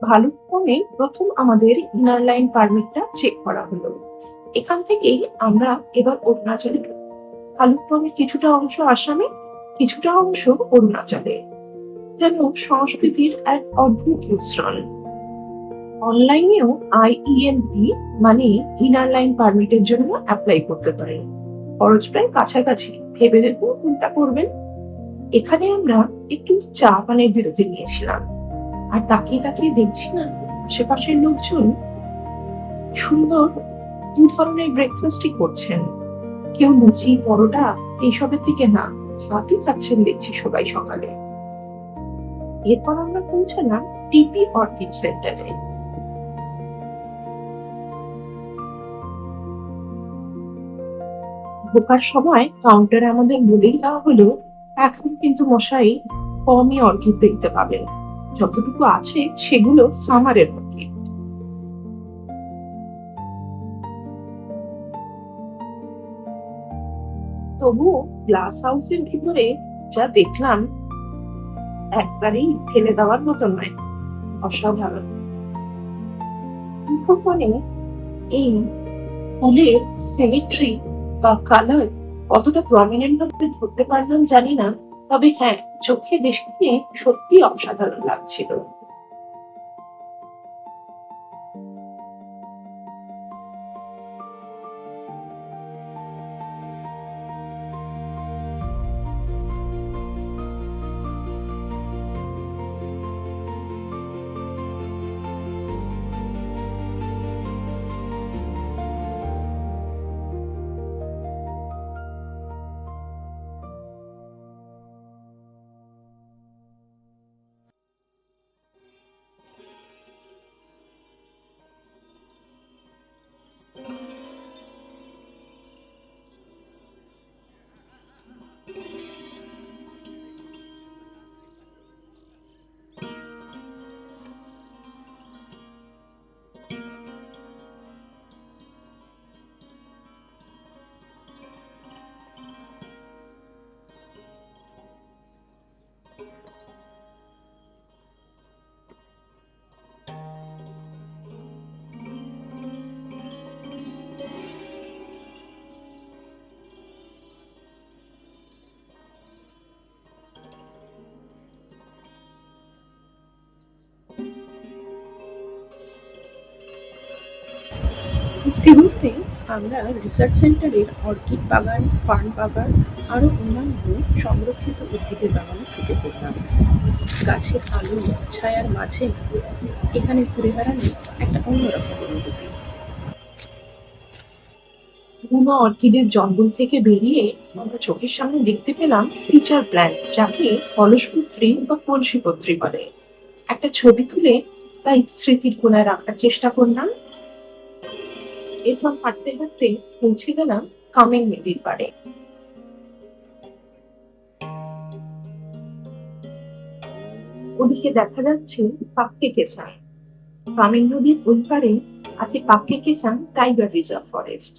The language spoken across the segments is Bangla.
ভালুকপুংয়ে প্রথম আমাদের ইনার লাইন পারমিটটা চেক করা হলো। এখান থেকেই আমরা এবার অরুণাচলে ঢুকবো। ভালুকপুংয়ের কিছুটা অংশ আসামে, কিছুটা অংশ অরুণাচলে। যেন সংস্কৃতির এক অদ্ভুত মিশ্রণ। অনলাইনেও আইইএলপি মানে ইনার লাইন পারমিটের জন্য অ্যাপ্লাই করতে পারেন। খরচ প্রায় কাছাকাছি, ভেবে দেখুন কোনটা করবেন। এখানে আমরা একটু চা পানের বিরতি নিয়েছিলাম, আর তাকিয়ে তাকিয়ে দেখছিলাম আশেপাশের লোকজন সুন্দর দু ধরনের ব্রেকফাস্টই করছেন। কেউ লুচি, পরোটা এইসবের দিকে না, ভাতই খাচ্ছেন দেখছি সবাই সকালে। এরপর আমরা পৌঁছালাম টিপি অর্কিড সেন্টারে। ঢোকার সময় কাউন্টারে আমাদের বলেই দেওয়া হলো, এখন কিন্তু মশাই কমই অর্কিড দেখতে পাবেন, যতটুকু আছে সেগুলো সামারের অর্কিড। তবুও গ্লাস হাউসের ভিতরে যা দেখলাম একবারেই ফেলে দেওয়ার মতো নয়, অসাধারণ। মুঠোফোনে এই ফুলের সিমেট্রি বা কালার কতটা প্রমিনেন্ট ভাবে ধরতে পারলাম জানি না, তবে হ্যাঁ, চোখে দেখে সত্যি অসাধারণ লাগছিল। ঘুরতে ঘুরতে আমরা রিসার্চ সেন্টারের অর্কিড বাগান, ফার্ন বাগান আরো অন্যান্য সংরক্ষিত উদ্ভিদের বাগানে ঢুকে পড়লাম। গাছের আলো ছায়ার মাঝে এখানে ঘুরে বেড়ানো একটা অন্যরকম অনুভূতি। বুনো অর্কিডের জঙ্গল থেকে বেরিয়ে আমরা চোখের সামনে দেখতে পেলাম ফিচার প্ল্যান্ট, যাকে কলসপত্রী বা কলসিপত্রী বলে। একটা ছবি তুলে তাই স্মৃতির কোণায় রাখার চেষ্টা করলাম। এরপর হাঁটতে হাঁটতে পৌঁছে গেলাম কামেং নদীর পাড়ে। ওদিকে দেখা যাচ্ছে পাক্কে কেসাং। কামেং নদীর ওই পাড়ে আছে পাক্কে কেসাং টাইগার রিজার্ভ ফরেস্ট।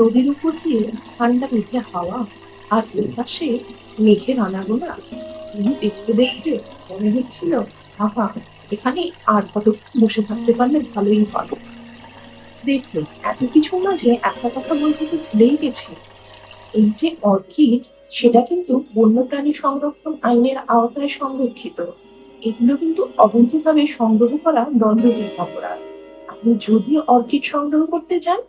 নদীর উপর দিয়ে ঠান্ডা মিঠে হাওয়া, আর ওই পাশে মেঘের আনাগোনা। দেখতে দেখতে মনে হচ্ছিল, আহা, এখানে আর কতক্ষণ বসে থাকতে পারলে ভালোই হতো। দেখুন, এত কিছুর মাঝে একটা কথা বলতে তো ভুলেই গেছি। এই যে অর্কিড, সেটা কিন্তু বন্যপ্রাণী সংরক্ষণ আইনের আওতায় সংরক্ষিত। এগুলো কিন্তু অবৈধভাবে সংগ্রহ করা দণ্ডনীয় অপরাধ। আপনি যদি অর্কিড সংগ্রহ করতে যান,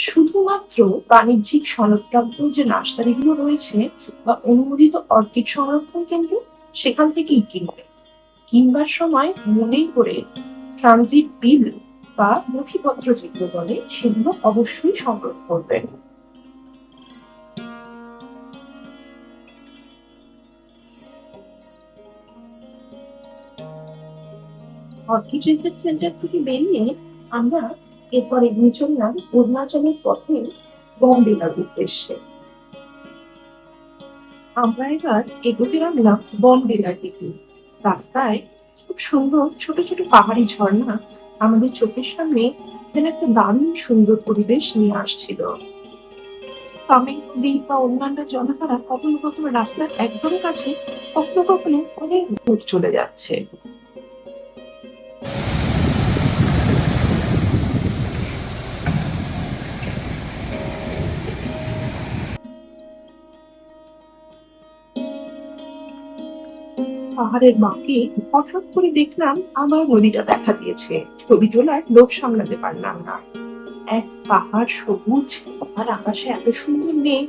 শুধুমাত্র বাণিজ্যিক সনদপ্রাপ্ত যে নার্সারিগুলো রয়েছে বা অনুমোদিত অর্কিড সংরক্ষণ কেন্দ্র, সেখান থেকেই কিনবেন। কিনবার সময় মনে করে ট্রানজিট বিল বা নথিপত্র যেগুলো বলে সেগুলো অবশ্যই সংগ্রহ করবেন। অর্কিড রিসার্চ সেন্টার থেকে বেরিয়ে আমরা এরপর এগিয়ে চললাম অরুণাচলের পথে বমডিলার উদ্দেশ্যে। আমরা এবার এগোতে লাগলাম বন বিলার দিকে। রাস্তায় খুব সুন্দর ছোট ছোট পাহাড়ি ঝর্ণা আমাদের চোখের সামনে যেন একটা দারুণ সুন্দর পরিবেশ নিয়ে আসছিল। তবে নদী বা অন্যান্য জলাধারা কখনো কখনো রাস্তার একদম কাছে, কখনো কখনো অনেক দূর চলে যাচ্ছে। পাহাড়ের বাঁকে হঠাৎ করে দেখলাম আবার নদীটা দেখা দিয়েছে। ছবি তোলার লোভ সামলাতে পারলাম না। এক পাহাড় সবুজ, আর আকাশে এত সুন্দর মেঘ।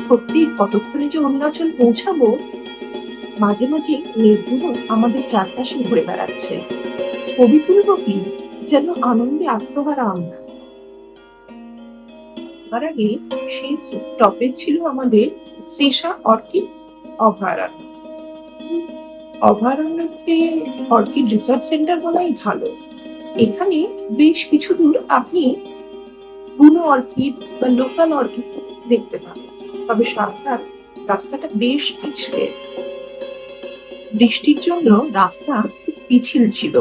সত্যি কতক্ষণে যে অরুণাচল পৌঁছাবো। মাঝে মাঝে মেঘগুলো আমাদের চারপাশে ঘুরে বেড়াচ্ছে। ছবি তুলবো কি, যেন আনন্দে আত্মহারা আমরা। তার আগে সেই স্টপেজ ছিল আমাদের সেসা অর্কিড অভয়ারণ্য। অভয়ারণ্যকে অর্কিড রিসার্চ সেন্টার বলাই ভালো। এখানে বেশ কিছু দূর আপনি বুনো অর্কিড বা লোকাল অর্কিড দেখতে পাবেন। তবে সাবধান, রাস্তাটা বেশ পিছলে। বৃষ্টির জন্য রাস্তা খুব পিছিল ছিল।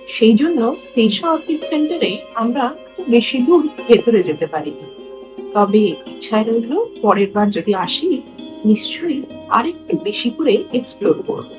সেই জন্য সেসা অর্কিড সেন্টারে আমরা খুব বেশি দূর ভেতরে যেতে পারিনি। তবে ইচ্ছায় রইল, পরের বার যদি আসি নিশ্চয়ই আরেকটু বেশি করে এক্সপ্লোর করবো।